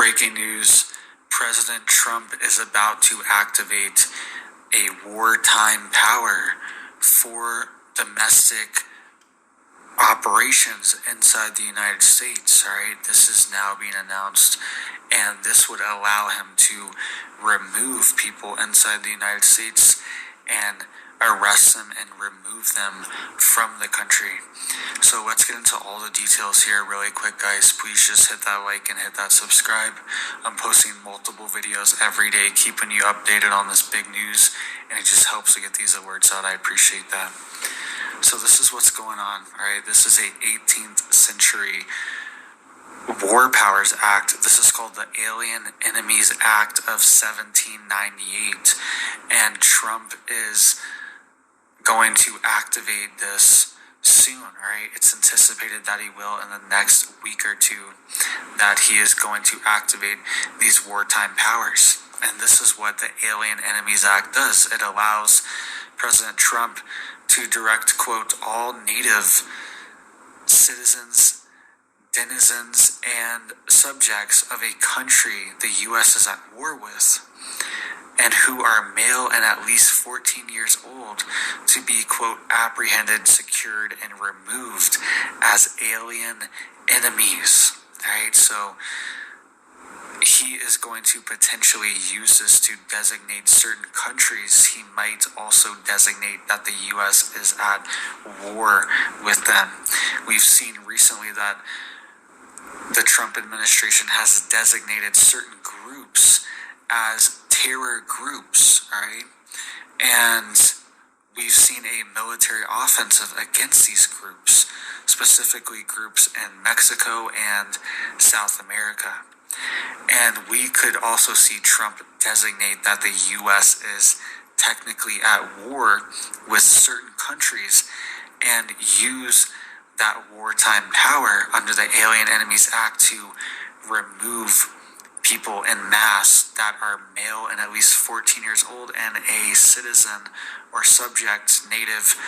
Breaking news, President Trump is about to activate a wartime power for domestic operations inside the United States. All right, this is now being announced, and this would allow him to remove people inside the United States and arrest them and remove them from the country. So let's get into all the details here really quick, guys. Please just hit that like and hit that subscribe. I'm posting multiple videos every day, keeping you updated on this big news, and it just helps to get these alerts out. I appreciate that. So this is what's going on, all right? This is a 18th century War Powers Act. This is called the Alien Enemies Act of 1798, and Trump is going to activate this soon, all right? It's anticipated that he will in the next week or two, that he is going to activate these wartime powers. And this is what the Alien Enemies Act does. It allows President Trump to direct, quote, all native citizens, denizens, and subjects of a country the U.S. is at war with, and who are male and at least 14 years old, to be, quote, apprehended, secured, and removed as alien enemies. All right, so he is going to potentially use this to designate certain countries. He might also designate that the U.S. is at war with them. We've seen recently that the Trump administration has designated certain groups as terror groups, all right? And we've seen a military offensive against these groups, specifically groups in Mexico and South America. And we could also see Trump designate that the U.S. is technically at war with certain countries and use that wartime power under the Alien Enemies Act to remove people in mass that are male and at least 14 years old and a citizen or subject, native,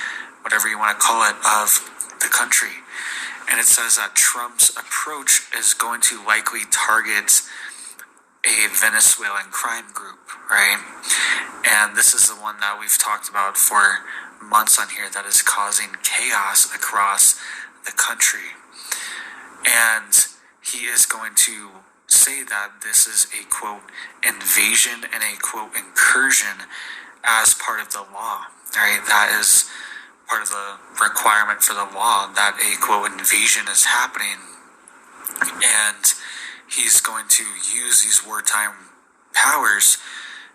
whatever you want to call it, of the country. And it says that Trump's approach is going to likely target a Venezuelan crime group, right? And this is the one that we've talked about for months on here that is causing chaos across the country. And he is going to say that this is a, quote, invasion and a, quote, incursion as part of the law, right? That is part of the requirement for the law, that a, quote, invasion is happening. And he's going to use these wartime powers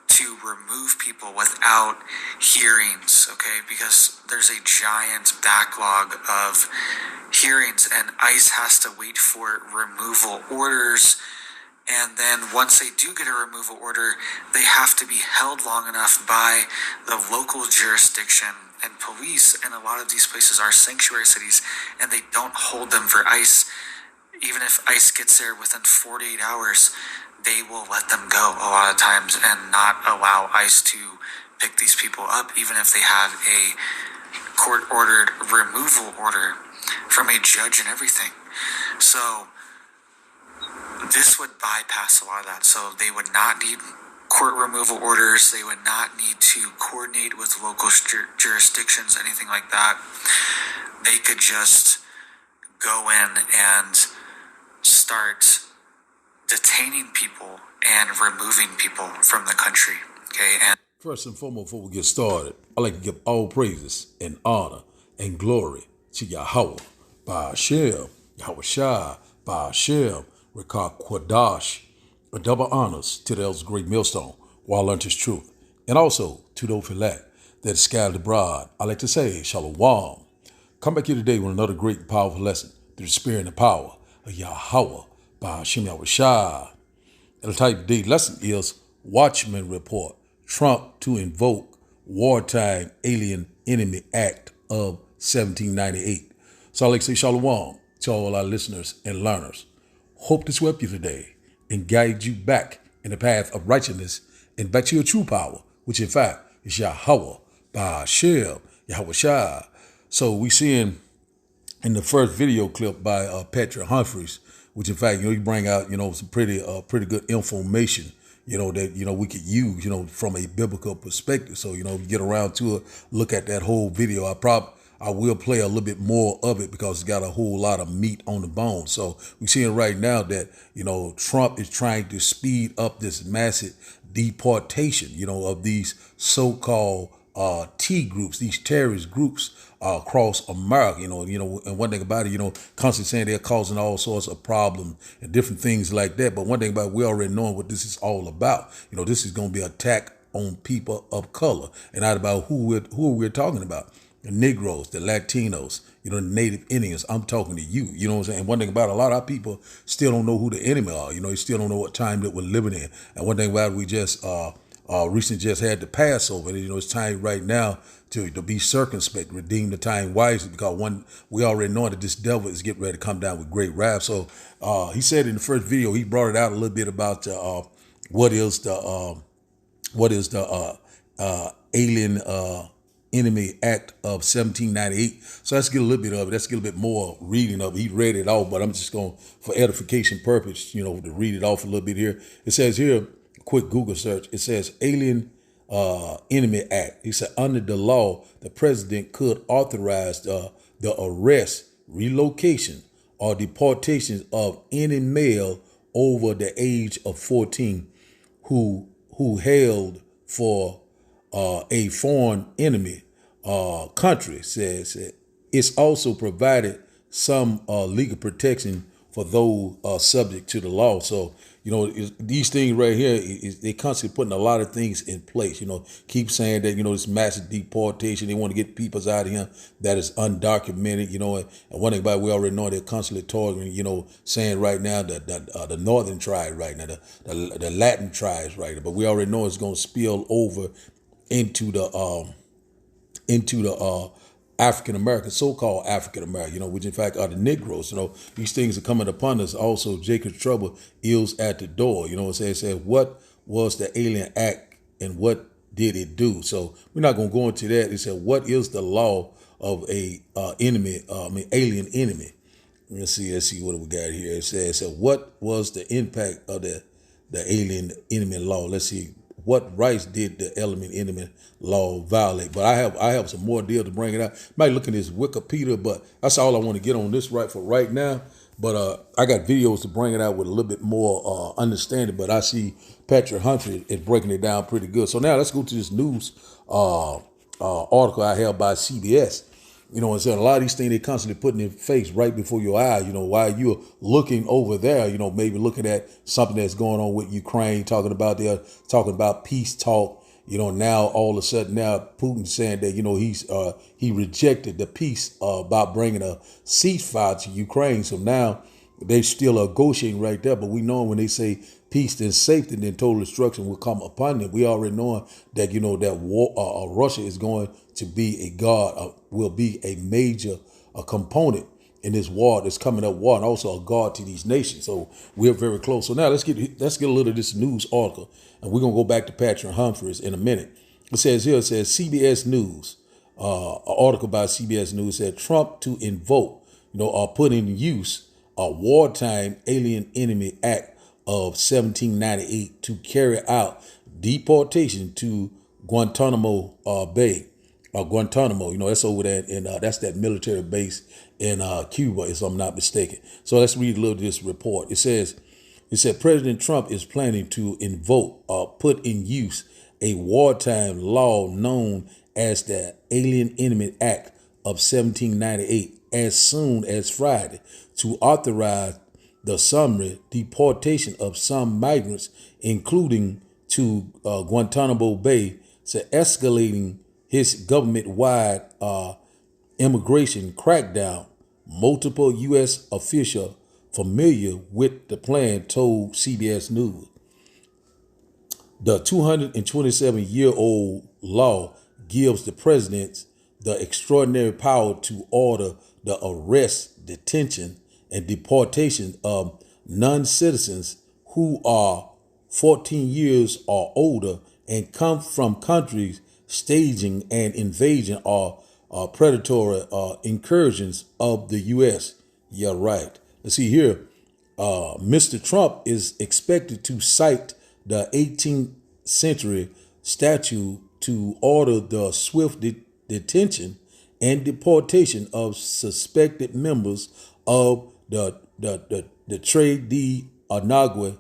to remove people without hearings, okay? Because there's a giant backlog of hearings, and ICE has to wait for removal orders. And then once they do get a removal order, they have to be held long enough by the local jurisdiction and police. And a lot of these places are sanctuary cities, and they don't hold them for ICE. Even if ICE gets there within 48 hours, they will let them go a lot of times and not allow ICE to pick these people up, even if they have a court-ordered removal order from a judge and everything. So this would bypass a lot of that. So they would not need court removal orders. They would not need to coordinate with local jurisdictions, anything like that. They could just go in and start detaining people and removing people from the country. Okay. And first and foremost, before we get started, I'd like to give all praises and honor and glory to Yahweh, Ba'ashem, Yahweh Shai, Ba'ashem, Rekah Quadash, a double honors to the elders great millstone, where I learned his truth, and also to those elect that is scattered abroad. I like to say, Shalom. Come back here today with another great and powerful lesson through the spirit and the power of Yahweh, Ba'ashem, Yahweh Shai. And the type of day lesson is Watchman Report, Trump to invoke Wartime Alien Enemy Act of 1798. So I'd like to say Shalom to all our listeners and learners. Hope this will help you today and guide you back in the path of righteousness and back to your true power, which in fact is Yahweh, Ba'ashem, Yahweh Shai. So we seeing in the first video clip by Patrick Humphreys which in fact, you bring out, some pretty good information, that, we could use, from a biblical perspective. So, if you get around to it, look at that whole video. I will play a little bit more of it because it's got a whole lot of meat on the bone. So we're seeing right now that, Trump is trying to speed up this massive deportation, of these so-called T groups, these terrorist groups across America, and one thing about it, constantly saying they're causing all sorts of problems and different things like that. But one thing about it, we already know what this is all about. This is going to be an attack on people of color, and not about who we're talking about. The Negroes, the Latinos, the Native Indians. I'm talking to you. You know what I'm saying? One thing about it, a lot of our people still don't know who the enemy are. They still don't know what time that we're living in. And one thing about it, we just recently just had the Passover. It's time right now to be circumspect, redeem the time wisely, because we already know that this devil is getting ready to come down with great wrath. So he said in the first video, he brought it out a little bit about what is the Alien Enemy Act of 1798. So let's get a little bit of it. Let's get a little bit more reading of it. He read it all, but I'm just going, for edification purpose, to read it off a little bit here. It says here, quick Google search, it says Alien Enemy Act. He said under the law, the president could authorize the arrest, relocation, or deportation of any male over the age of 14 who hailed for a foreign enemy country. Says it's also provided some legal protection for those subject to the law. So these things right here, they constantly putting a lot of things in place. Keep saying that this massive deportation, they want to get peoples out of here that is undocumented. And one thing about it, we already know they're constantly targeting. Saying right now that the northern tribes right now, the Latin tribes right now, but we already know it's going to spill over into the African American, so-called African American, which in fact are the Negroes. These things are coming upon us. Also, Jacob's trouble is at the door. It says what was the Alien Act and what did it do? So we're not going to go into that. It said, what is the law of a alien enemy? Let's see what we got here. It says, what was the impact of the alien enemy law? Let's see. What rights did the alien enemy law violate? But I have some more deal to bring it out. Might look at this Wikipedia, but that's all I want to get on this for right now. But I got videos to bring it out with a little bit more understanding. But I see Patrick Humphrey is breaking it down pretty good. So now let's go to this news article I have by CBS. And so a lot of these things they constantly putting in face right before your eyes, while you're looking over there, maybe looking at something that's going on with Ukraine, talking about peace talk, now all of a sudden now Putin saying that, he rejected the peace by bringing a ceasefire to Ukraine. So now they still are negotiating right there. But we know when they say peace and safety, then total destruction will come upon them. We already know that, that war, Russia is going to be will be a major component in this war that's coming up, and also a guard to these nations. So we're very close. So now let's get a little of this news article, and we're gonna go back to Patrick Humphreys in a minute. It says CBS News, an article by CBS News said Trump to invoke, or put in use a wartime Alien Enemy Act of 1798 to carry out deportation to Guantanamo Bay. Guantanamo, that's over there, and that's that military base in Cuba, if I'm not mistaken. So let's read a little of this report. It said President Trump is planning to invoke or put in use a wartime law known as the Alien Enemy Act of 1798 as soon as Friday to authorize the summary deportation of some migrants, including to Guantanamo Bay, escalating his government-wide immigration crackdown. Multiple U.S. officials familiar with the plan told CBS News. The 227-year-old law gives the president the extraordinary power to order the arrest, detention, and deportation of non-citizens who are 14 years or older and come from countries staging an invasion or predatory incursions of the U.S. Yeah, right. Let's see here. Mr. Trump is expected to cite the 18th century statute to order the swift detention and deportation of suspected members of the Trade de Anagua,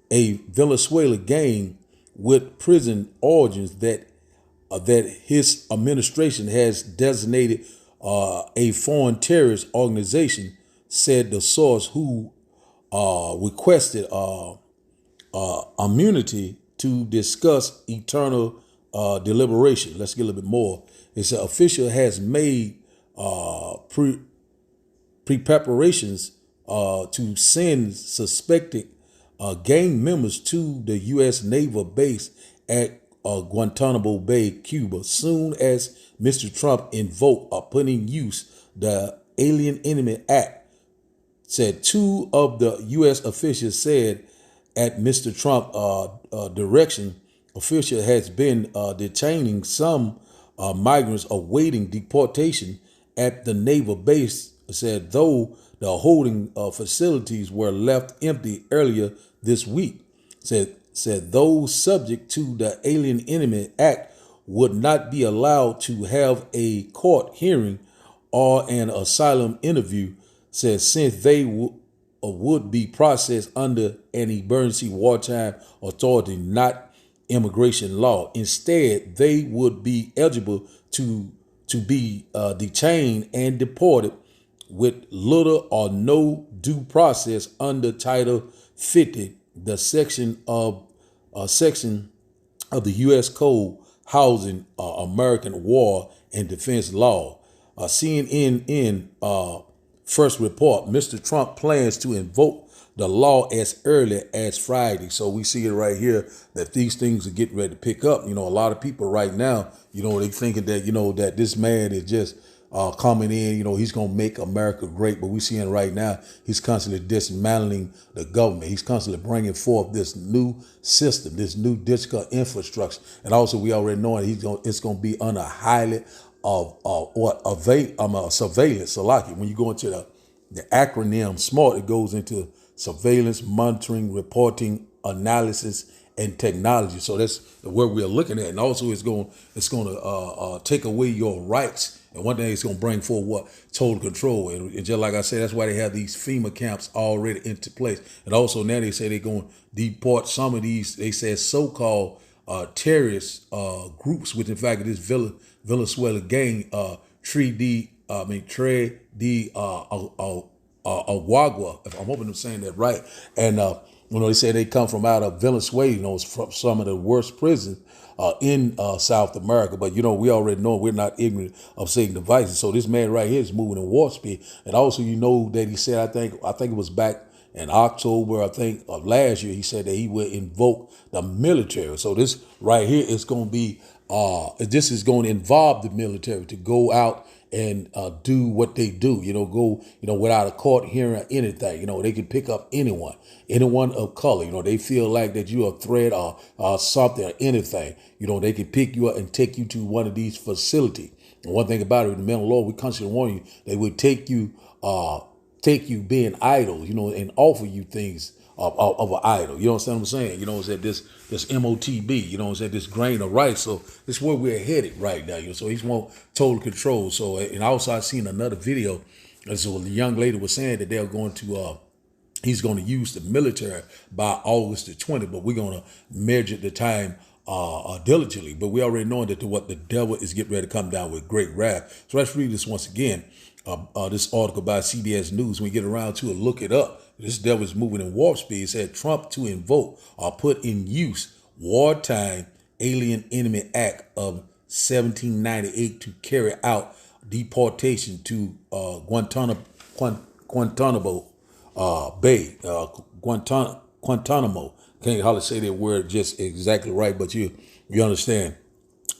a Venezuela gang with prison origins that his administration has designated a foreign terrorist organization, said the source who requested immunity to discuss eternal deliberation. Let's get a little bit more. It's an official has made preparations to send suspected gang members to the U.S. naval base at Guantanamo Bay, Cuba, soon as Mr. Trump invoked or put in use the Alien Enemy Act. Said two of the U.S. officials said at Mr. Trump direction, official has been detaining some migrants awaiting deportation at the naval base. Said though the holding facilities were left empty earlier this week. Said those subject to the Alien Enemy Act would not be allowed to have a court hearing or an asylum interview. Said since they would be processed under an emergency wartime authority, not immigration law. Instead, they would be eligible to be detained and deported with little or no due process under Title 50, the section of the U.S. Code housing American war and defense law. CNN first report, Mr. Trump plans to invoke the law as early as Friday. So we see it right here that these things are getting ready to pick up. You know, a lot of people right now, you know, they thinking that, you know, that this man is just coming in, you know, he's going to make America great. But we seeing right now, he's constantly dismantling the government. He's constantly bringing forth this new system, this new digital infrastructure. And also we already know it's going to be under highly surveillance. So like when you go into the acronym SMART, it goes into surveillance, monitoring, reporting, analysis, and technology. So that's where we're looking at. And also it's going to take away your rights. And one thing it's going to bring forward what? Total control. And just like I said, that's why they have these FEMA camps already into place. And also now they say they're going to deport some of these, they said so-called terrorist groups, which in fact this Venezuela gang, Trade de Agua, if I'm hoping I'm saying that right. And you know, they say they come from out of Venezuela, you know, from some of the worst prisons in South America. But, you know, we already know we're not ignorant of Satan devices. So this man right here is moving in warp speed. And also, you know, that he said, I think it was back in October, I think, of last year, he said that he would invoke the military. So this right here is going to be, this is going to involve the military to go out and do what they do, you know, go, you know, without a court hearing or anything. You know, they can pick up anyone of color. You know, they feel like that you're a threat or something or anything. You know, they can pick you up and take you to one of these facilities. And one thing about it, the men of law, we constantly warn you, they would take you being idle, you know, and offer you things of an idol. You know what I'm saying? You know, it's at this MOTB, you know, it's at this grain of rice. So this is where we're headed right now. You know, so he's want total control. So, and also I seen another video. And so the young lady was saying that they're going to, he's going to use the military by August the 20th, but we're going to measure the time diligently. But we already know that what the devil is getting ready to come down with great wrath. So let's read this once again. This article by CBS News. When we get around to it, look it up. This devil is moving in warp speed. It said Trump to invoke or put in use Wartime Alien Enemy Act of 1798 to carry out deportation to Guantanamo Bay. Guantanamo. Can't hardly say that word just exactly right, but you understand.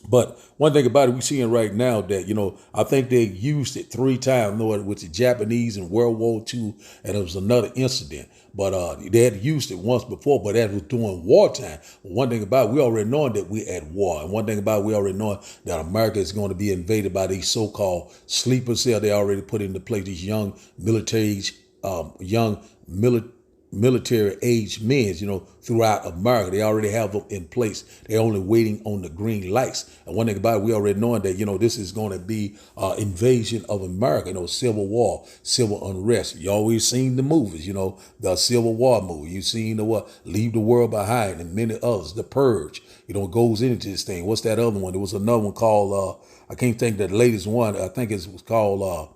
But one thing about it, we're seeing right now that, you know, I think they used it 3 times, with the Japanese in World War II, and it was another incident. But they had used it once before, but that was during wartime. But one thing about it, we already know that we're at war. And one thing about it, we already know that America is going to be invaded by these so-called sleeper cells they already put into place, these young military, young military age men, throughout America. They already have them in place. They're only waiting on the green lights. And one thing about it, we already knowing that, this is going to be invasion of America, civil war, civil unrest. You always seen the movies, the Civil War movie. You seen the what, Leave the World Behind, and many others, The Purge, goes into this thing. What's that other one? There was another one called, I can't think of the latest one. I think it was called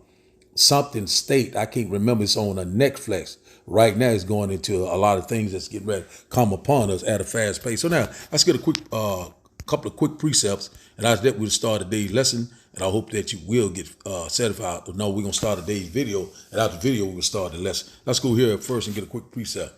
something state. I can't remember. It's on a Netflix right now. It's going into a lot of things that's getting ready to come upon us at a fast pace. So now let's get a quick couple of quick precepts, and after that we'll start today's lesson. And I hope that you will get satisfied. No, we're gonna start today's video, and after the video we will start the lesson. Let's go here first and get a quick precept.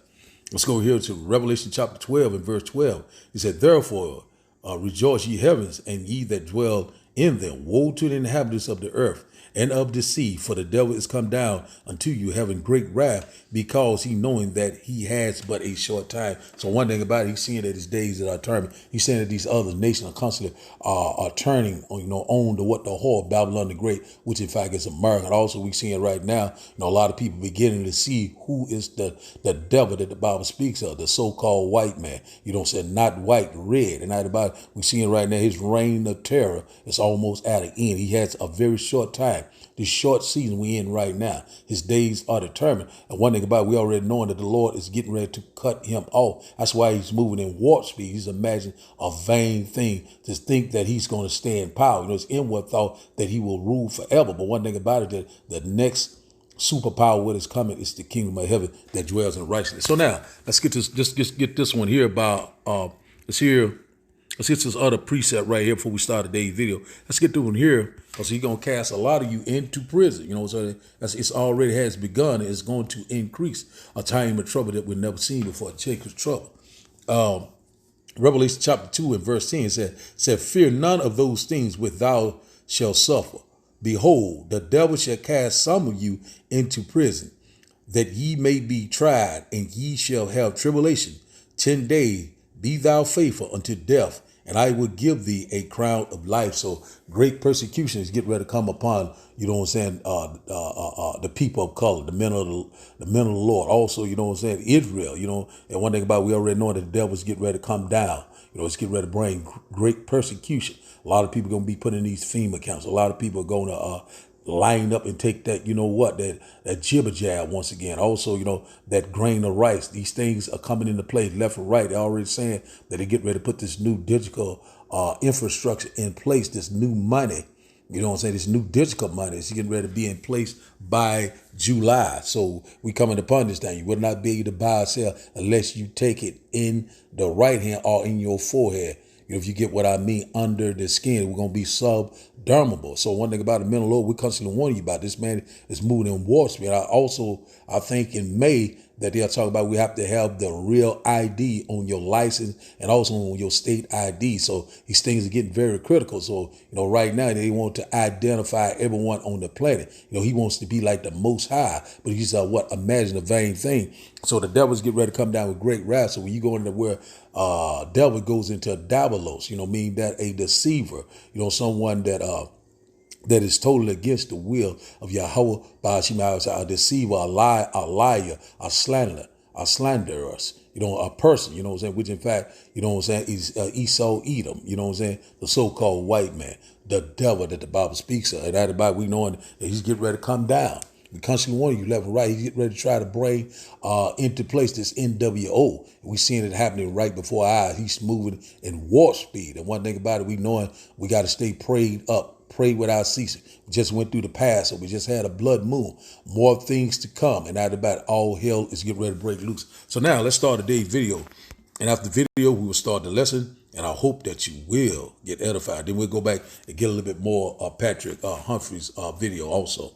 Let's go here to Revelation chapter 12 and verse 12. He said, "Therefore rejoice ye heavens, and ye that dwell in them. Woe to the inhabitants of the earth and of the sea, for the devil is come down unto you, having great wrath, because he knowing that he has but a short time." So one thing about it, he's seeing that his days that are turning. He's saying that these other nations are constantly are turning, on to what the whore Babylon the Great, which in fact is America. And also we seeing right now, a lot of people beginning to see who is the devil that the Bible speaks of, the so-called white man. Not white, red. And not about we seeing right now his reign of terror is almost at an end. He has a very short time. This short season we in right now, his days are determined. And one thing about it, we already knowing that the Lord is getting ready to cut him off. That's why he's moving in warp speed. He's imagining a vain thing to think that he's going to stay in power. It's inward thought that he will rule forever. But one thing about it, that the next superpower what is coming is the kingdom of heaven that dwells in righteousness. So now let's get this. Just get this one here about. Let's get this other precept right here before we start today's video. Let's get this one here, because he's going to cast a lot of you into prison. So it's already has begun. It's going to increase a time of trouble that we've never seen before. Jacob's trouble. Revelation chapter 2 and verse 10 said, "Fear none of those things which thou shalt suffer. Behold, the devil shall cast some of you into prison, that ye may be tried, and ye shall have tribulation 10 days. Be thou faithful unto death, and I will give thee a crown of life." So great persecution is getting ready to come upon, the people of color, the men of the Lord. Also, Israel, and one thing about it, we already know that the devil is getting ready to come down. It's getting ready to bring great persecution. A lot of people are going to be put in these FEMA camps. A lot of people are going to line up and take that, that jibber jab once again. Also, that grain of rice. These things are coming into play left and right. They're already saying that they get ready to put this new digital infrastructure in place, this new money. This new digital money is getting ready to be in place by July. So we coming upon this thing. You will not be able to buy or sell unless you take it in the right hand or in your forehead. If you get what I mean, under the skin, we're going to be subdermable. So one thing about the mental Lord, we constantly warning you about this man is moving in warp speed. I think in May that they'll talk about we have to have the real ID on your license and also on your state ID. So these things are getting very critical. So, right now they want to identify everyone on the planet. He wants to be like the Most High, but he's imagine a vain thing. So the devil's getting ready to come down with great wrath. So when you go into where devil goes into diabolos, meaning that a deceiver, someone that is totally against the will of Yahweh, a deceiver, a liar, a slanderers, a person, which in fact, is Esau Edom, the so-called white man, the devil that the Bible speaks of. And that about we knowing that he's getting ready to come down. We constantly warning you left and right. He's getting ready to try to bring into place this NWO. We seeing it happening right before our eyes. He's moving in warp speed. And one thing about it, we knowing we got to stay prayed up, pray without ceasing. We just went through the Passover. We just had a blood moon. More things to come. And that about all hell is getting ready to break loose. So now let's start today's video. And after the video, we will start the lesson. And I hope that you will get edified. Then we'll go back and get a little bit more Patrick Humphrey's video also.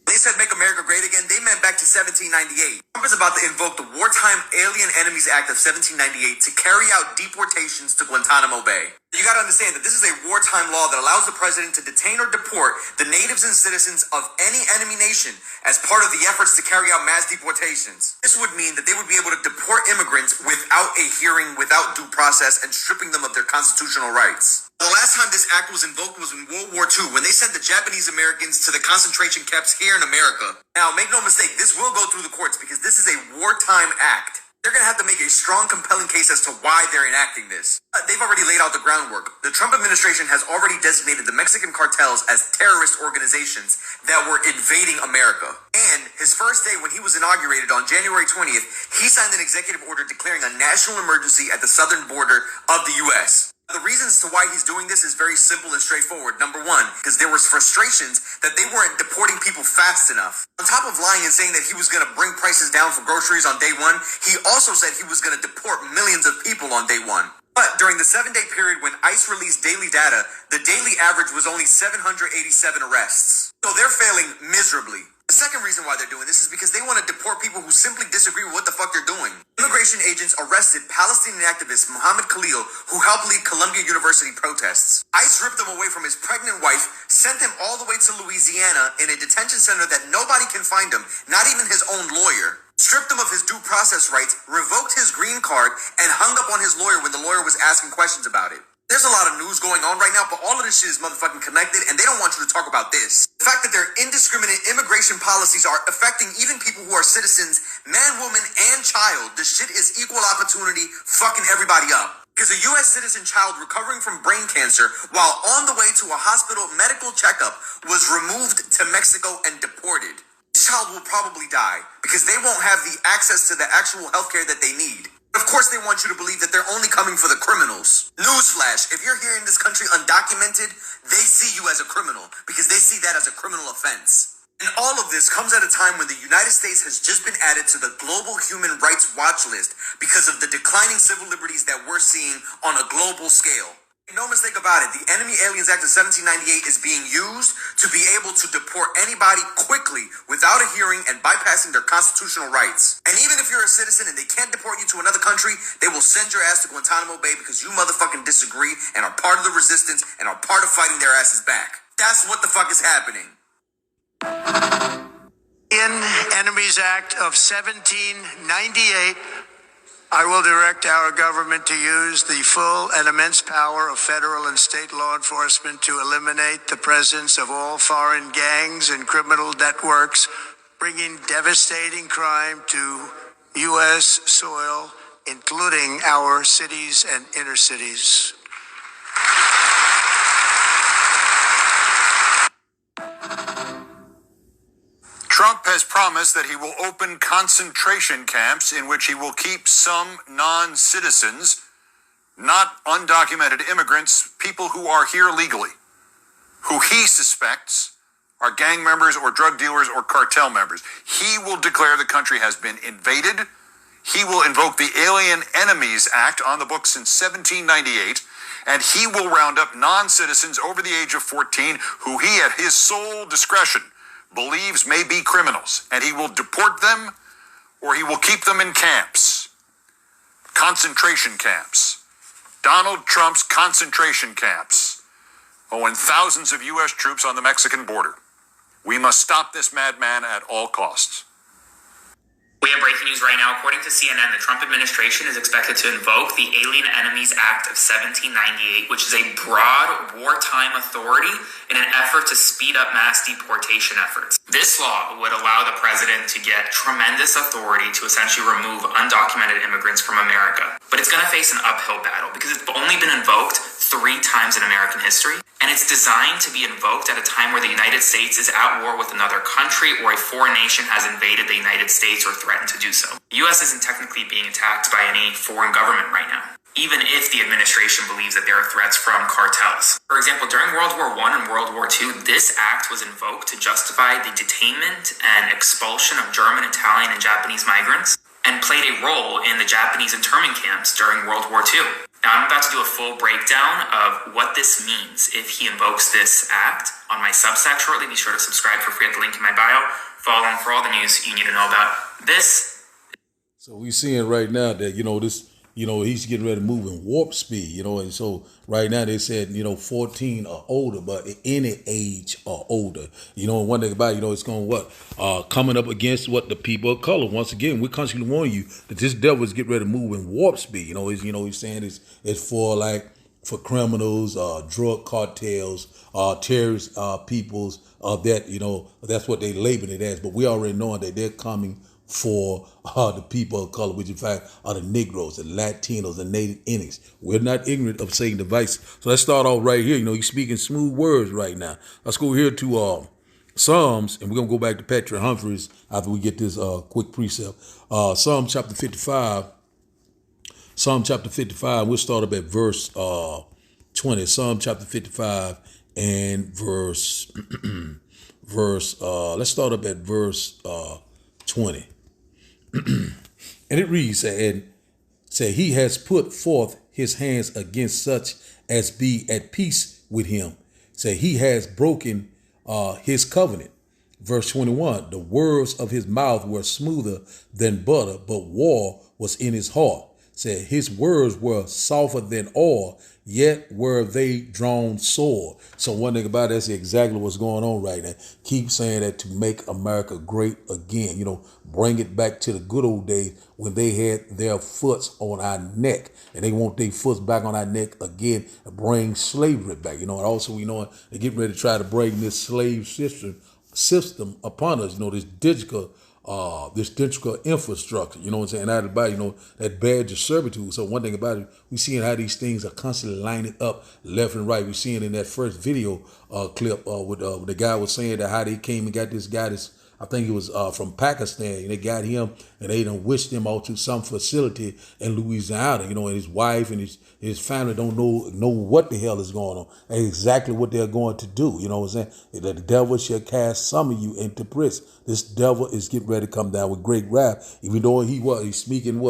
They said make America great again. They meant back to 1798. Trump is about to invoke the Wartime Alien Enemies Act of 1798 to carry out deportations to Guantanamo Bay. You gotta understand that this is a wartime law that allows the president to detain or deport the natives and citizens of any enemy nation as part of the efforts to carry out mass deportations. This would mean that they would be able to deport immigrants without a hearing, without due process, and stripping them of their constitutional rights. The last time this act was invoked was in World War II, when they sent the Japanese Americans to the concentration camps here in America. Now, make no mistake, this will go through the courts because this is a wartime act. They're going to have to make a strong, compelling case as to why they're enacting this. They've already laid out the groundwork. The Trump administration has already designated the Mexican cartels as terrorist organizations that were invading America. And his first day when he was inaugurated on January 20th, he signed an executive order declaring a national emergency at the southern border of the U.S. The reasons to why he's doing this is very simple and straightforward. Number one, because there was frustrations that they weren't deporting people fast enough. On top of lying and saying that he was going to bring prices down for groceries on day one, he also said he was going to deport millions of people on day one. But during the 7-day period when ICE released daily data, the daily average was only 787 arrests. So they're failing miserably. The second reason why they're doing this is because they want to deport people who simply disagree with what the fuck they're doing. Immigration agents arrested Palestinian activist Muhammad Khalil, who helped lead Columbia University protests. ICE ripped him away from his pregnant wife, sent him all the way to Louisiana in a detention center that nobody can find him, not even his own lawyer. Stripped him of his due process rights, revoked his green card, and hung up on his lawyer when the lawyer was asking questions about it. There's a lot of news going on right now, but all of this shit is motherfucking connected, and they don't want you to talk about this. The fact that their indiscriminate immigration policies are affecting even people who are citizens, man, woman, and child. This shit is equal opportunity fucking everybody up. Because a U.S. citizen child recovering from brain cancer while on the way to a hospital medical checkup was removed to Mexico and deported. This child will probably die because they won't have the access to the actual healthcare that they need. Of course, they want you to believe that they're only coming for the criminals. Newsflash, if you're here in this country undocumented, they see you as a criminal because they see that as a criminal offense. And all of this comes at a time when the United States has just been added to the Global Human Rights Watch list because of the declining civil liberties that we're seeing on a global scale. No mistake about it, the Enemy Aliens Act of 1798 is being used to be able to deport anybody quickly without a hearing and bypassing their constitutional rights. And even if you're a citizen and they can't deport you to another country, they will send your ass to Guantanamo Bay because you motherfucking disagree and are part of the resistance and are part of fighting their asses back. That's what the fuck is happening. In Enemies Act of 1798, I will direct our government to use the full and immense power of federal and state law enforcement to eliminate the presence of all foreign gangs and criminal networks, bringing devastating crime to U.S. soil, including our cities and inner cities. Trump has promised that he will open concentration camps in which he will keep some non-citizens, not undocumented immigrants, people who are here legally, who he suspects are gang members or drug dealers or cartel members. He will declare the country has been invaded. He will invoke the Alien Enemies Act on the books since 1798, and he will round up non-citizens over the age of 14 who he, at his sole discretion, believes may be criminals, and he will deport them or he will keep them in camps. Concentration camps. Donald Trump's concentration camps. Oh, and thousands of U.S. troops on the Mexican border. We must stop this madman at all costs. We have breaking news right now. According to CNN, the Trump administration is expected to invoke the Alien Enemies Act of 1798, which is a broad wartime authority in an effort to speed up mass deportation efforts. This law would allow the president to get tremendous authority to essentially remove undocumented immigrants from America. But it's going to face an uphill battle because it's only been invoked 3 times in American history. And it's designed to be invoked at a time where the United States is at war with another country or a foreign nation has invaded the United States or threatened to do so. The U.S. isn't technically being attacked by any foreign government right now, even if the administration believes that there are threats from cartels. For example, during World War I and World War II, this act was invoked to justify the detainment and expulsion of German, Italian, and Japanese migrants, and played a role in the Japanese internment camps during World War II. Now, I'm about to do a full breakdown of what this means if he invokes this act on my Substack shortly. Be sure to subscribe for free at the link in my bio. Follow along for all the news you need to know about this. So we're seeing right now that, this he's getting ready to move in warp speed, and so right now they said, 14 or older, but any age or older, and one thing about it, it's going coming up against what the people of color. Once again, we constantly warn you that this devil is getting ready to move in warp speed. He's saying it's for criminals, drug cartels, terrorist peoples, that's what they label it as. But we already know that they're coming for the people of color, which in fact are the Negroes, the Latinos, the Native Indians. We're not ignorant of Satan's device. So let's start off right here. He's speaking smooth words right now. Let's go here to Psalms, and we're going to go back to Patrick Humphreys after we get this quick precept. Psalm chapter 55. Psalm chapter 55, we'll start up at verse 20. Psalm chapter 55 and verse, let's start up at verse 20. And it reads, and say, he has put forth his hands against such as be at peace with him. Say, he has broken his covenant. Verse 21, the words of his mouth were smoother than butter, but war was in his heart. Said his words were softer than oil, yet were they drawn sore. So one thing about that's exactly what's going on right now. Keep saying that to make America great again. Bring it back to the good old days when they had their foots on our neck, and they want their foots back on our neck again and bring slavery back. And also they're getting ready to try to bring this slave system upon us. This digital infrastructure, what I'm saying? Out about, that badge of servitude. So one thing about it, we seeing how these things are constantly lining up left and right. We seeing in that first video clip with the guy was saying that how they came and got this guy, I think it was from Pakistan, and they got him and they done wished him out to some facility in Louisiana, and his wife and his family don't know what the hell is going on and exactly what they're going to do. You know what I'm saying? The devil shall cast some of you into prison. This devil is getting ready to come down with great wrath, even though he's speaking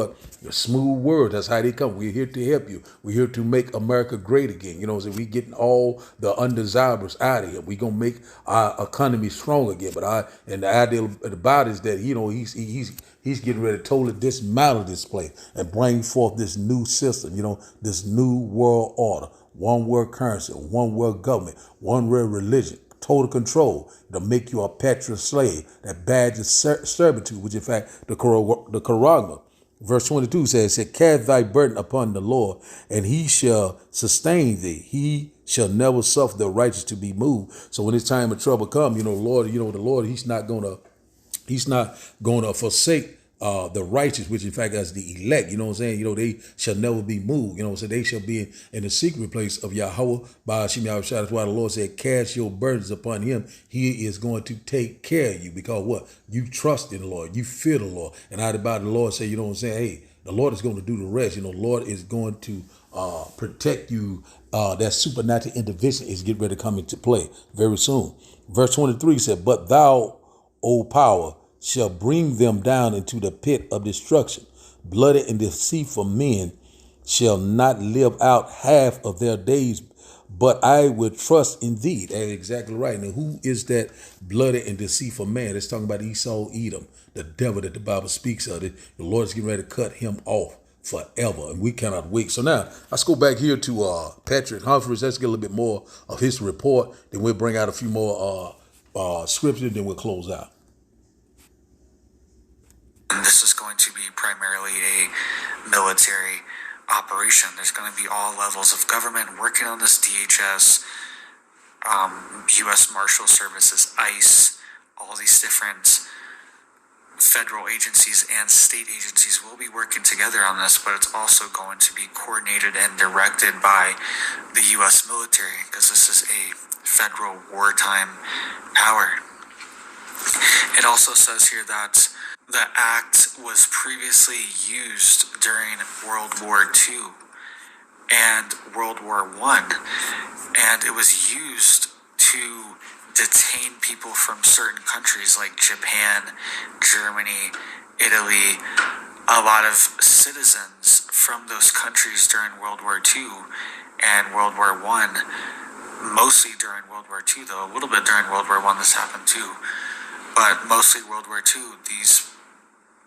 smooth words. That's how they come. We're here to help you. We're here to make America great again. You know what I'm saying? We getting all the undesirables out of here. We gonna make our economy strong again. But the idea about it is that he's getting ready to totally dismantle this place and bring forth this new system. This new world order, one world currency, one world government, one world religion. Total control to make you a petrol slave, that badge of servitude, which in fact the Quran, verse 22 says, cast thy burden upon the Lord, and he shall sustain thee. He shall never suffer the righteous to be moved. So when this time of trouble come, the Lord, he's not gonna forsake the righteous, which in fact is the elect. You know what I'm saying? They shall never be moved. So they shall be in the secret place of Yahweh by Hashem Yahweh. That's why the Lord said, cast your burdens upon him. He is going to take care of you, because what? You trust in the Lord. You fear the Lord. And out about the Lord say, hey, the Lord is going to do the rest. The Lord is going to protect you. That supernatural intervention is getting ready to come into play very soon. Verse 23 said, but thou, O power, shall bring them down into the pit of destruction. Bloody and deceitful men shall not live out half of their days, but I will trust in thee. That's exactly right. Now, who is that bloody and deceitful man? It's talking about Esau, Edom, the devil that the Bible speaks of. The Lord is getting ready to cut him off forever, and we cannot wait. So now, let's go back here to Patrick Humphreys. Let's get a little bit more of his report. Then we'll bring out a few more scriptures, then we'll close out. And this is going to be primarily a military operation. There's going to be all levels of government working on this: DHS, U.S. Marshal Services, ICE, all these different federal agencies and state agencies will be working together on this, but it's also going to be coordinated and directed by the U.S. military, because this is a federal wartime power. It also says here that the act was previously used during World War II and World War I, and it was used to detain people from certain countries like Japan, Germany, Italy. A lot of citizens from those countries during World War II and World War I, mostly during World War II though, a little bit during World War I this happened too, but mostly World War II, these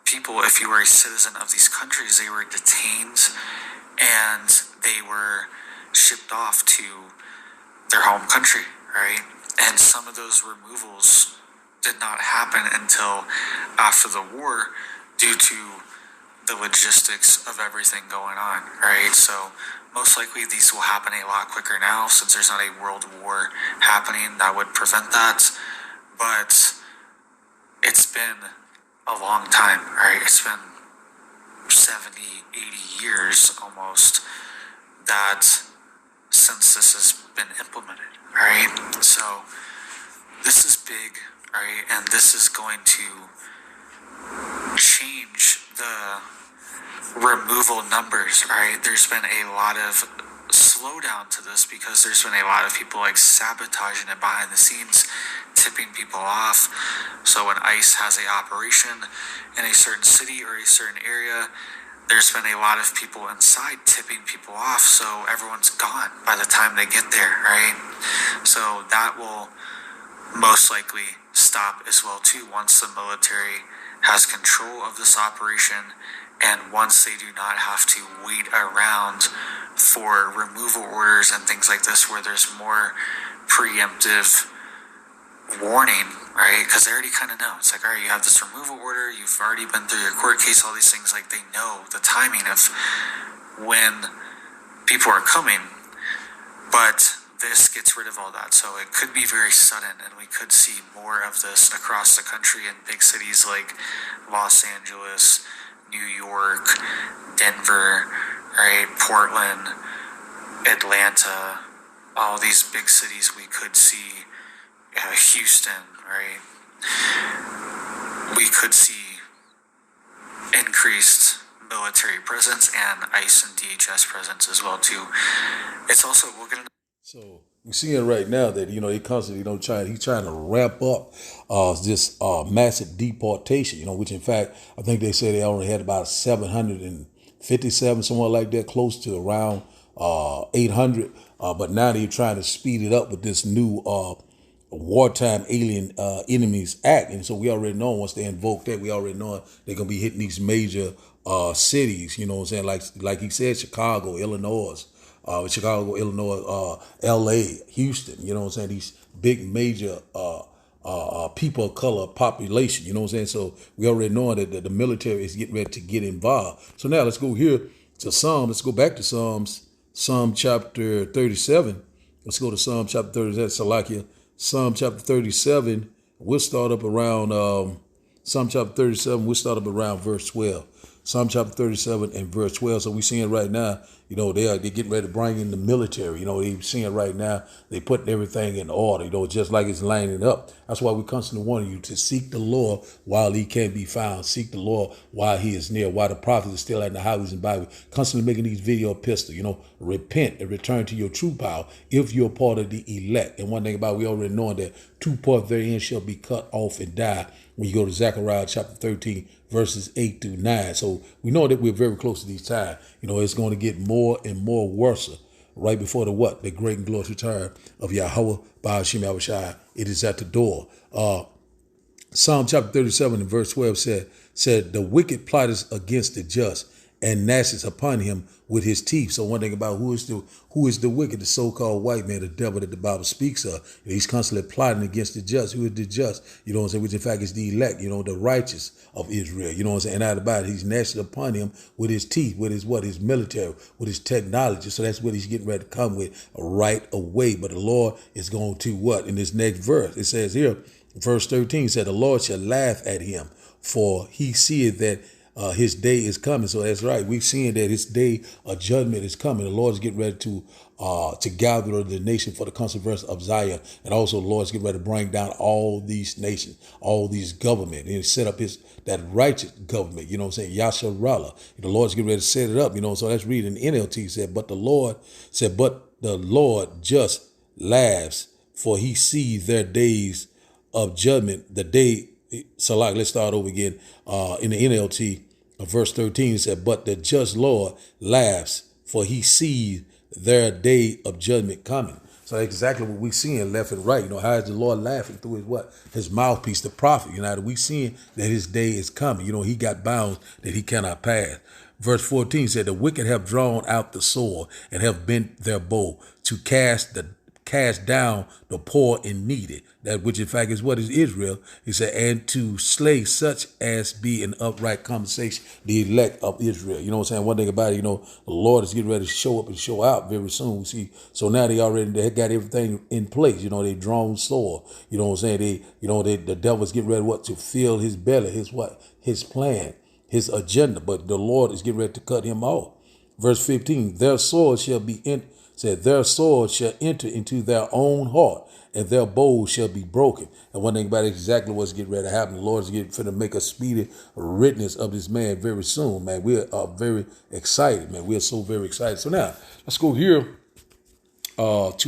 people, if you were a citizen of these countries, they were detained and they were shipped off to their home country, right? And some of those removals did not happen until after the war due to the logistics of everything going on, right? So most likely these will happen a lot quicker now since there's not a world war happening that would prevent that. But it's been a long time, right? It's been 70, 80 years almost that since this has been implemented, right? So this is big, right? And this is going to change the removal numbers, right? There's been a lot of slowdown to this because there's been a lot of people like sabotaging it behind the scenes, tipping people off. So when ICE has a operation in a certain city or a certain area, there's been a lot of people inside tipping people off, so everyone's gone by the time they get there, right? So that will most likely stop as well too once the military has control of this operation, and once they do not have to wait around for removal orders and things like this where there's more preemptive warning, right? Because they already kind of know. It's like, all right, you have this removal order, you've already been through your court case, all these things, like they know the timing of when people are coming. But this gets rid of all that. So it could be very sudden, and we could see more of this across the country in big cities like Los Angeles, New York, Denver, right? Portland, Atlanta, all these big cities we could see. Houston, right? We could see increased military presence and ICE and DHS presence as well too. It's also So we're seeing right now that they constantly he's trying to ramp up this massive deportation. Which in fact I think they say they only had about 757, somewhere like that, close to around 800. But now they're trying to speed it up with this new Wartime Alien Enemies Act. And so we already know once they invoke that, we already know they're going to be hitting these major cities, like he said, Chicago, Illinois, LA, Houston, these big major people of color population, So we already know that the military is getting ready to get involved. So now let's go here to Psalm. Let's go back to Psalm chapter 37. Let's go to Psalm chapter 37, Salakia. Psalm chapter 37, we'll start up around Psalm chapter 37, we'll start up around verse 12. Psalm chapter 37 and verse 12. So we're seeing right now, they're getting ready to bring in the military. They're seeing right now, they putting everything in order, just like it's lining up. That's why we constantly want you to seek the Lord while he can be found. Seek the Lord while he is near, while the prophets are still in the highways and byways. Constantly making these video epistles, repent and return to your true power if you're part of the elect. And one thing about it, we already know that 2 parts therein shall be cut off and die when you go to Zechariah chapter 13, verses 8 through 9. So we know that we're very close to these times. It's going to get more and more worse right before the great and glorious return of Yahweh Ba'ashim Yahushua. It is at the door. Psalm chapter 37 and verse 12 said, the wicked plotteth against the just and gnashes upon him with his teeth. So one thing about who is the wicked, the so-called white man, the devil that the Bible speaks of. He's constantly plotting against the just. Who is the just? Which in fact is the elect, the righteous of Israel. And out about it, he's gnashing upon him with his teeth, with his military, with his technology. So that's what he's getting ready to come with right away. But the Lord is going to what? In this next verse, it says here, verse 13 said, the Lord shall laugh at him, for he seeth that his day is coming. So that's right. We've seen that his day of judgment is coming. The Lord is getting ready to gather the nation for the controversy of Zion. And also the Lord is getting ready to bring down all these nations, all these government, and set up that righteous government, Yasharallah. The Lord's getting ready to set it up, So let's read in NLT said, but the Lord just laughs, for he sees their days of judgment, the day. So let's start over again. In the NLT, verse 13, it said, but the just Lord laughs, for he sees their day of judgment coming. So that's exactly what we seeing left and right. How is the Lord laughing through his what? His mouthpiece, the prophet. We seeing that his day is coming. He got bounds that he cannot pass. Verse 14 said, the wicked have drawn out the sword and have bent their bow to cast down the poor and needy, that which in fact is what is Israel. He said, and to slay such as be in upright conversation, the elect of Israel. You know what I'm saying? One thing about it, the Lord is getting ready to show up and show out very soon. See, so now they got everything in place. They drawn sword. You know what I'm saying? The devil's getting ready to fill his belly, his plan, his agenda. But the Lord is getting ready to cut him off. Verse 15, their sword shall be said, their sword shall enter into their own heart, and their bows shall be broken. And one thing about it, exactly what's getting ready to happen. The Lord is getting to make a speedy witness of this man very soon, man. We are very excited, man. We are so very excited. So now let's go here let's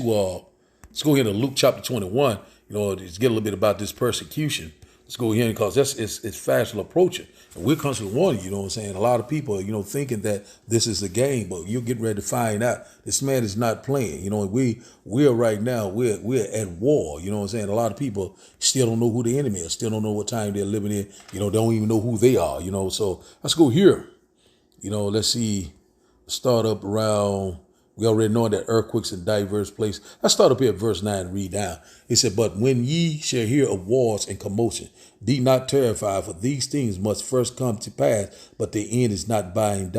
go here to Luke chapter 21. Just get a little bit about this persecution. Let's go here because it's fast approaching. And we're constantly warning you, a lot of people, thinking that this is a game, but you're getting ready to find out this man is not playing. We're right now, we're at war. A lot of people still don't know who the enemy is, still don't know what time they're living in, don't even know who they are, So let's go here. Let's see, start up around. We already know that earthquakes in diverse places. Let's start up here at verse 9 and read down. It said, but when ye shall hear of wars and commotion, be not terrified, for these things must first come to pass, but the end is not by and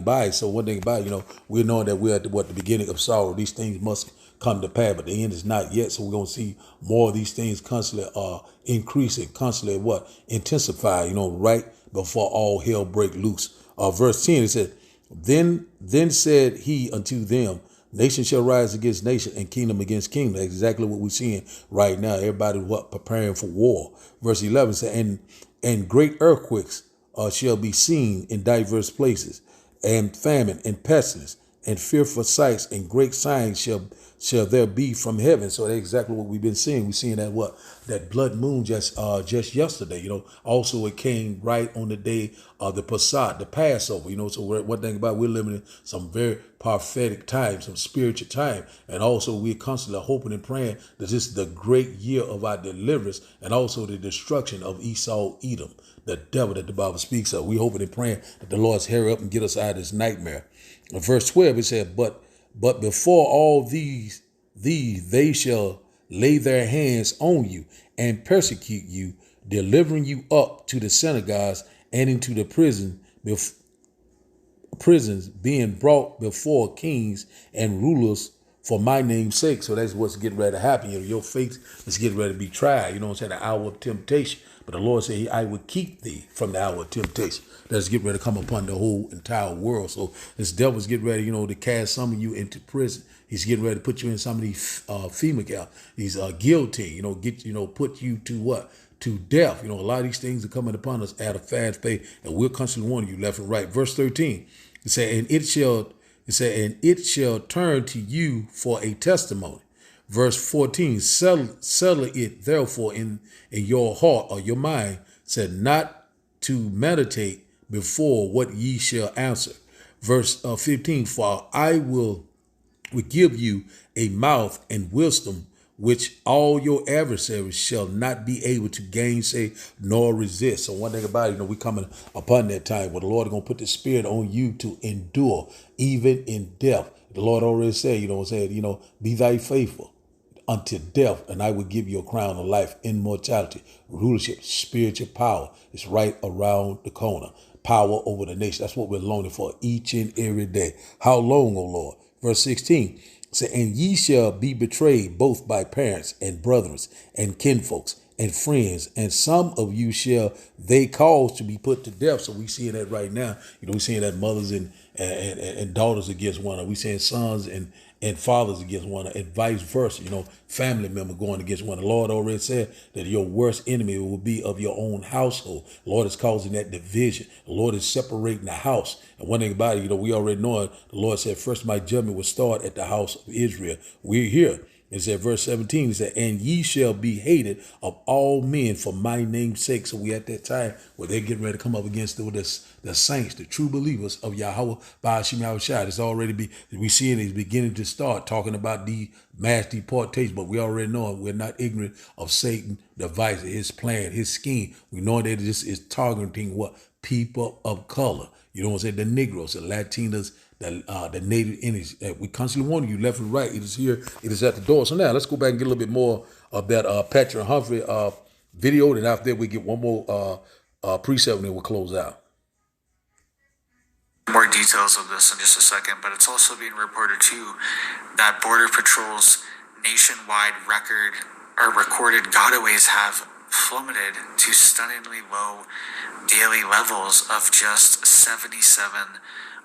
by. So one thing about it, we're knowing that we're at the beginning of sorrow. These things must come to pass, but the end is not yet. So we're going to see more of these things constantly increasing, constantly intensify, right before all hell break loose. Verse 10, it said, Then said he unto them, nation shall rise against nation and kingdom against kingdom. That's exactly what we're seeing right now. Everybody preparing for war. Verse 11 said, and great earthquakes shall be seen in diverse places, and famine and pestilence and fearful sights and great signs shall there be from heaven. So that's exactly what we've been seeing. We're seeing that blood moon just yesterday. Also it came right on the day of the Passat, the Passover. So one thing about it, we're living in some very prophetic time, some spiritual time, and also we're constantly hoping and praying that this is the great year of our deliverance and also the destruction of Esau, Edom, the devil that the Bible speaks of. We're hoping and praying that the Lord's hurry up and get us out of this nightmare. In verse 12, it said, but before all these they shall lay their hands on you and persecute you, delivering you up to the synagogues and into the prisons, being brought before kings and rulers for my name's sake. So that's what's getting ready to happen. Your faith is getting ready to be tried. The hour of temptation. But the Lord said, I will keep thee from the hour of temptation. That's getting ready to come upon the whole entire world. So this devil's getting ready, to cast some of you into prison. He's getting ready to put you in some of these FEMA camps. He's guillotine, put you to what? To death. A lot of these things are coming upon us at a fast pace, and we're constantly warning you left and right. Verse 13, it said, and it shall turn to you for a testimony. Verse 14, settle it therefore in your heart or your mind, said not to meditate before what ye shall answer. Verse 15, for I will give you a mouth and wisdom which all your adversaries shall not be able to gainsay nor resist. So one thing about it, we coming upon that time where the Lord is going to put the spirit on you to endure even in death. The Lord already said, be thy faithful unto death, and I will give you a crown of life, immortality, rulership, spiritual power. It's right around the corner. Power over the nation. That's what we're longing for each and every day. How long, O Lord? Verse 16 says, and ye shall be betrayed both by parents and brothers and kinfolks and friends, and some of you shall they cause to be put to death. So we seeing that right now. We seeing that mothers and daughters against one another. We seeing sons and fathers against one another, and vice versa. Family member going against one another. The Lord already said that your worst enemy will be of your own household. The Lord is causing that division. The Lord is separating the house. And one thing about it, we already know it. The Lord said, first my judgment will start at the house of Israel. We're here. It said, verse 17, it said, and ye shall be hated of all men for my name's sake. So we at that time where they're getting ready to come up against the saints, the true believers of Yahweh Ba'ashim Yahushua. It's already we see it is beginning to start talking about the mass deportation, but we already know we're not ignorant of Satan's device, his plan, his scheme. We know that this is targeting what? People of color. You know what I'm saying? The Negroes, the Latinas, the native Indians. We constantly warn you left and right. It is here. It is at the door. So now let's go back and get a little bit more of that Patrick Humphrey video. And after that, we get one more precept and then we'll close out. More details of this in just a second, but it's also being reported too that Border Patrol's nationwide recorded gotaways have plummeted to stunningly low daily levels of just 77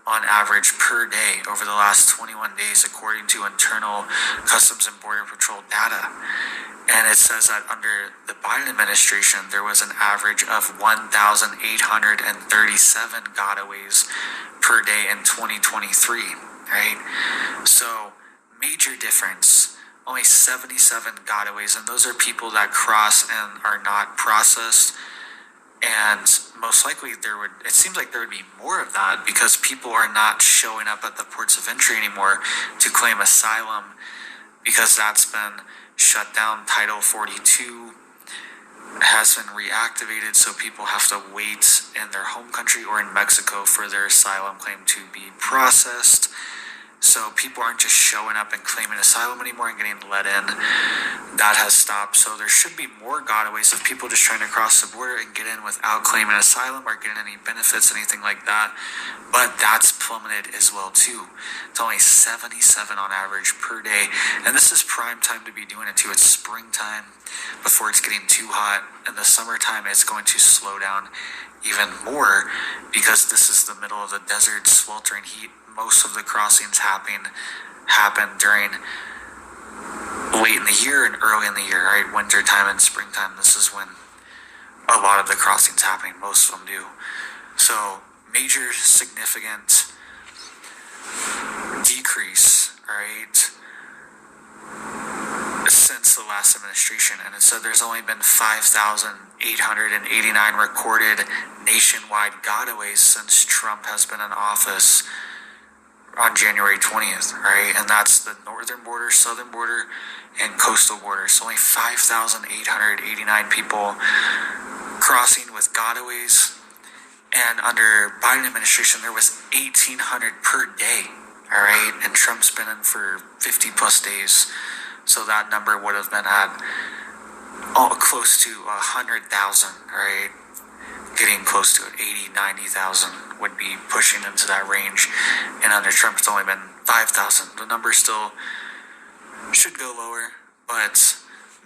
on average per day over the last 21 days, according to internal Customs and Border Patrol data. And it says that under the Biden administration, there was an average of 1,837 gotaways per day in 2023, right? So, major difference. Only 77 gotaways, and those are people that cross and are not processed. And most likely it seems like there would be more of that because people are not showing up at the ports of entry anymore to claim asylum because that's been shut down. Title 42 has been reactivated, so people have to wait in their home country or in Mexico for their asylum claim to be processed. So people aren't just showing up and claiming asylum anymore and getting let in. That has stopped. So there should be more gotaways of people just trying to cross the border and get in without claiming asylum or getting any benefits, anything like that. But that's plummeted as well too. It's only 77 on average per day. And this is prime time to be doing it too. It's springtime before it's getting too hot. In the summertime, it's going to slow down even more because this is the middle of the desert, sweltering heat. Most of the crossings happen during late in the year and early in the year, right? Winter time and springtime. This is when a lot of the crossings happening. Most of them do. So major significant decrease, right? Since the last administration, and it said there's only been 5,889 recorded nationwide gotaways since Trump has been in office on January 20th, right? And that's the northern border, southern border, and coastal border. So only 5,889 people crossing with gotaways. And under Biden administration, there was 1,800 per day, all right? And Trump's been in for 50 plus days. So that number would have been at close to 100,000, right? Getting close to it, 80, 90,000 would be pushing into that range. And under Trump, it's only been 5,000. The number still should go lower, but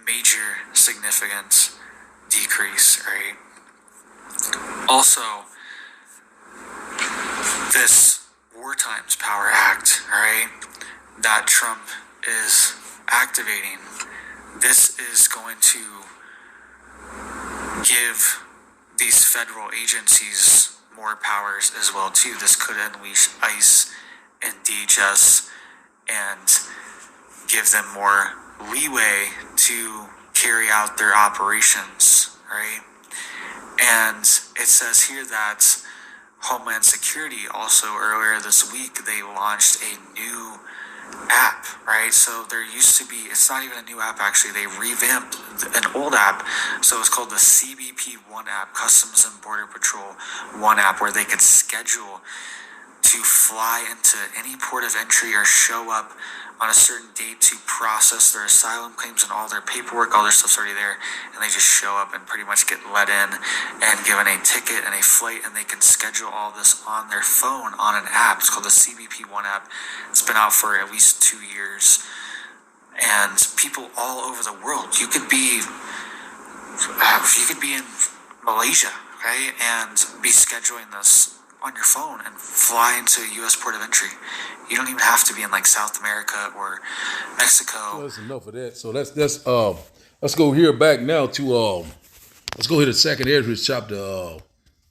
major significant decrease, right? Also, this Wartime Power Act, right, that Trump is activating, this is going to give these federal agencies more powers as well too. This could unleash ICE and DHS and give them more leeway to carry out their operations, right? And it says here that Homeland Security also earlier this week, they launched a new app, right? So there used to be, it's not even a new app actually, they revamped an old app. So it's called the CBP One app, Customs and Border Patrol One app, where they could schedule to fly into any port of entry or show up on a certain date to process their asylum claims and all their paperwork, all their stuff's already there, and they just show up and pretty much get let in and given a ticket and a flight, and they can schedule all this on their phone on an app. It's called the CBP One app. It's been out for at least 2 years, and people all over the world. You could be in Malaysia, right, and be scheduling this on your phone and fly into a U.S. port of entry. You don't even have to be in like South America or Mexico. Well, that's enough of that. So let's go here back now to let's go here to 2nd Ezra chapter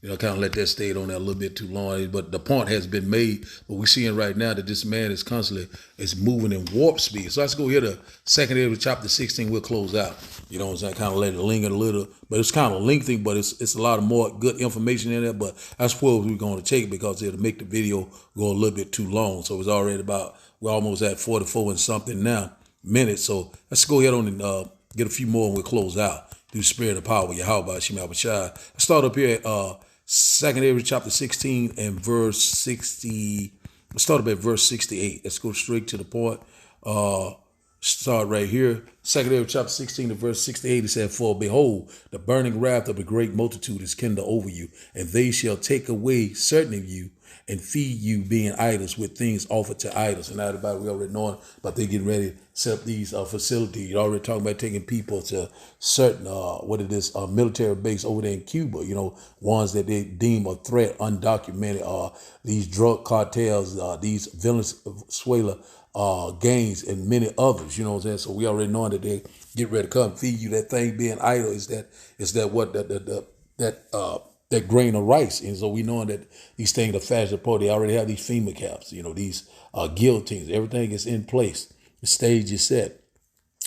Kind of let that stay on there a little bit too long. But the point has been made. But we're seeing right now that this man is constantly is moving in warp speed. So let's go here to 2nd Ezra chapter 16. We'll close out. You know what I'm saying? Kind of let it linger a little. But it's kind of lengthy, but it's a lot of more good information in there. But that's where we're going to take it because it'll make the video go a little bit too long. So it's already we're almost at 44 and something now minutes. So let's go ahead on and get a few more and we'll close out through spirit and power. Yahweh Shem Abishai. Let's start up here at 2nd Ezra chapter 16 and verse 60. Let's start up at verse 68. Let's go straight to the point. Start right here. 2nd Ezra chapter 16 and verse 68. It said, "For behold, the burning wrath of a great multitude is kindled over you, and they shall take away certain of you and feed you, being idols, with things offered to idols." And everybody, we already know but they getting ready to set up these facilities. You're already talking about taking people to certain military base over there in Cuba. Ones that they deem a threat, undocumented. These drug cartels, these Venezuela gangs, and many others. You know what I'm saying? So we already know that they get ready to come feed you. That thing being idle is that what that grain of rice. And so we know that these things are fast apart. They already have these FEMA caps, these guillotines. Everything is in place. The stage is set.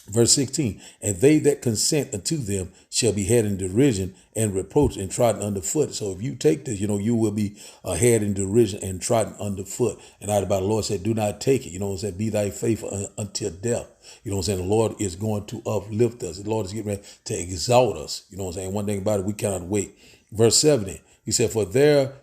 Verse 16, "And they that consent unto them shall be had in derision and reproach and trodden underfoot." So if you take this, you will be had in derision and trodden underfoot. And out about the Lord said, "Do not take it." You know what I'm saying? "Be thy faithful until death." You know what I'm saying? The Lord is going to uplift us. The Lord is getting ready to exalt us. You know what I'm saying? One thing about it, we cannot wait. Verse 70, he said, For there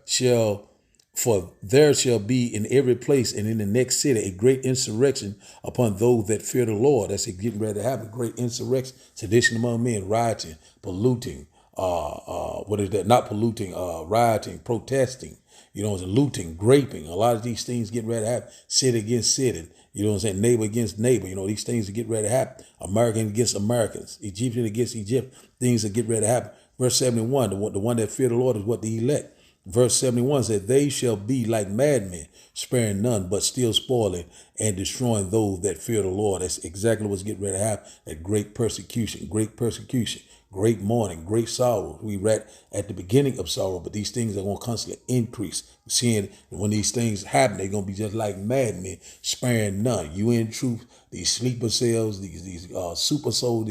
shall be in every place and in the next city a great insurrection upon those that fear the Lord." That's it, getting ready to happen. Great insurrection, sedition among men, rioting, polluting, not polluting, rioting, protesting, looting, graping. A lot of these things getting ready to happen. City against city. You know what I'm saying? Neighbor against neighbor. These things are getting ready to happen. American against Americans. Egyptian against Egypt. Things are getting ready to happen. Verse 71, the one that fear the Lord is what the elect. Verse 71 said, "They shall be like madmen, sparing none, but still spoiling and destroying those that fear the Lord." That's exactly what's getting ready to happen. That great persecution, great mourning, great sorrow. We read at the beginning of sorrow, but these things are going to constantly increase. Seeing when these things happen, they're going to be just like madmen, sparing none. You in truth, these sleeper cells, these super souls,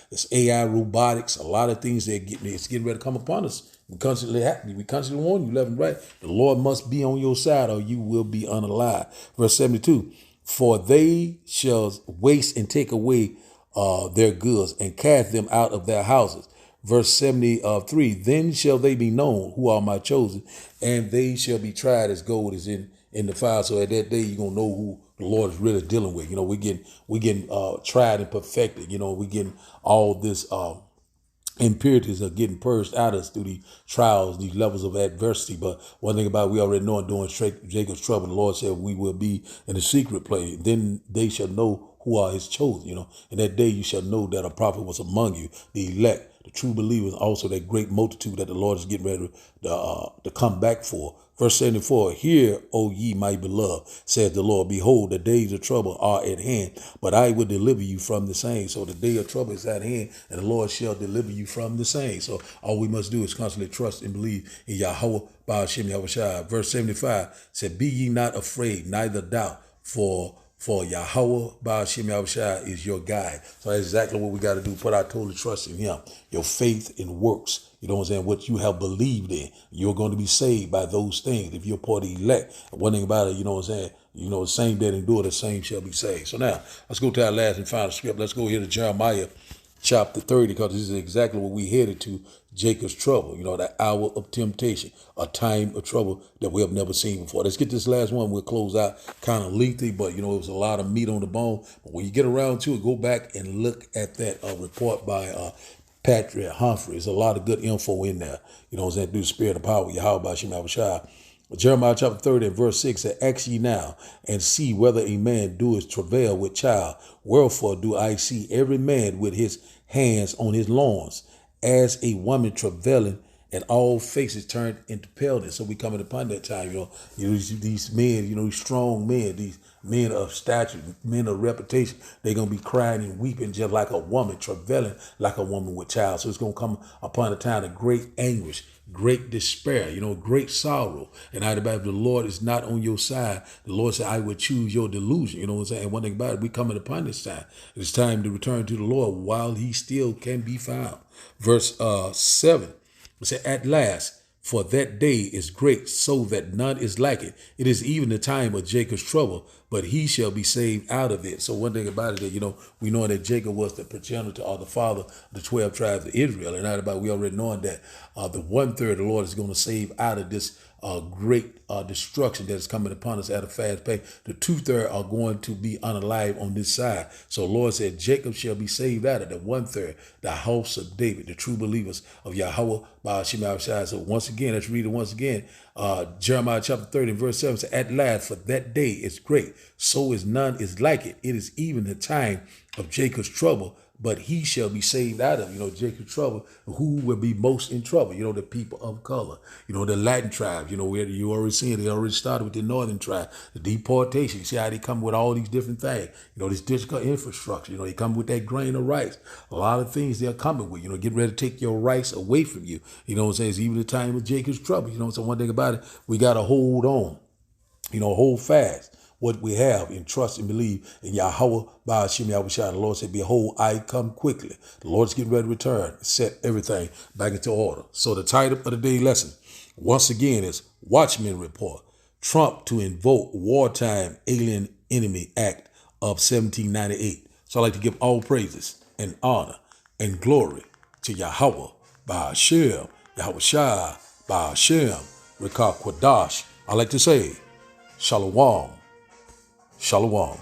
this AI robotics, a lot of things it's getting ready to come upon us. We constantly warn you left and right. The Lord must be on your side or you will be unalive. Verse 72, "For they shall waste and take away their goods and cast them out of their houses." Verse 73, "Then shall they be known who are my chosen, and they shall be tried as gold is in the fire." So at that day, you're going to know who the Lord is really dealing with. We getting tried and perfected. We getting all this impurities are getting purged out of us through these trials, these levels of adversity. But one thing about it, we already know during Jacob's trouble, the Lord said we will be in a secret place. Then they shall know who are his chosen. In that day you shall know that a prophet was among you, the elect, the true believers, also that great multitude that the Lord is getting ready to come back for. Verse 74, "Hear, O ye my beloved, says the Lord, behold, the days of trouble are at hand, but I will deliver you from the same." So the day of trouble is at hand, and the Lord shall deliver you from the same. So all we must do is constantly trust and believe in Yahweh by Shem Yahushua. Verse 75 said, "Be ye not afraid, neither doubt, for Yahweh by Shem Yahushua is your guide." So that's exactly what we got to do. Put our total trust in him. Your faith in works. You know what I'm saying? What you have believed in. You're going to be saved by those things. If you're part of the elect. One thing about it, you know what I'm saying? The same that endure, the same shall be saved. So now, let's go to our last and final script. Let's go here to Jeremiah chapter 30, because this is exactly what we headed to, Jacob's trouble, that hour of temptation, a time of trouble that we have never seen before. Let's get this last one. We'll close out, kind of lengthy, but, it was a lot of meat on the bone. But when you get around to it, go back and look at that report by Patrick Humphrey. There's a lot of good info in there, through the spirit of power, Yahweh Shem Yahushua. Jeremiah chapter 30 and verse 6 said, "Ask ye now and see whether a man doeth travail with child. Wherefore do I see every man with his hands on his loins, as a woman travailing, and all faces turned into paleness." So we coming upon that time, these men, these strong men, these men of stature, men of reputation, they're going to be crying and weeping just like a woman, travailing like a woman with child. So it's going to come upon a time of great anguish, great despair, great sorrow. And I if the Lord is not on your side, the Lord said, I would choose your delusion. You know what I'm saying? And one thing about it, we coming upon this time. It's time to return to the Lord while he still can be found. Verse 7, it said, at last, for that day is great, so that none is like it. It is even the time of Jacob's trouble, but he shall be saved out of it. So one thing about it that, we know that Jacob was the progenitor or the father of the 12 tribes of Israel. And not about we already knowing that the 1/3 of the Lord is going to save out of this great destruction that is coming upon us at a fast pace. The 2/3 are going to be unalive on this side. So Lord said, Jacob shall be saved out of the 1/3, the house of David, the true believers of Yahweh by Shema Shai. So once again, let's read it once again. Jeremiah chapter 30 and verse 7 says, at last, for that day is great, so is none is like it. It is even the time of Jacob's trouble, but he shall be saved out of, Jacob's trouble. Who will be most in trouble? The people of color, the Latin tribes, where you already seen, they already started with the northern tribe, the deportation. You see how they come with all these different things, this digital infrastructure, they come with that grain of rice. A lot of things they're coming with, get ready to take your rice away from you. You know what I'm saying? It's even the time of Jacob's trouble. So one thing about it, we got to hold on, hold fast what we have and trust and believe in Yahweh by Hashem Yahweh Shai. The Lord said, behold, I come quickly. The Lord's getting ready to return, set everything back into order. So the title of the day lesson, once again, is Watchman Report. Trump to invoke Wartime Alien Enemy Act of 1798. So I'd like to give all praises and honor and glory to Yahweh by Hashem, Yahweh Shai by Hashem, Rekah Kwadash. I like to say, Shalom. Shalom.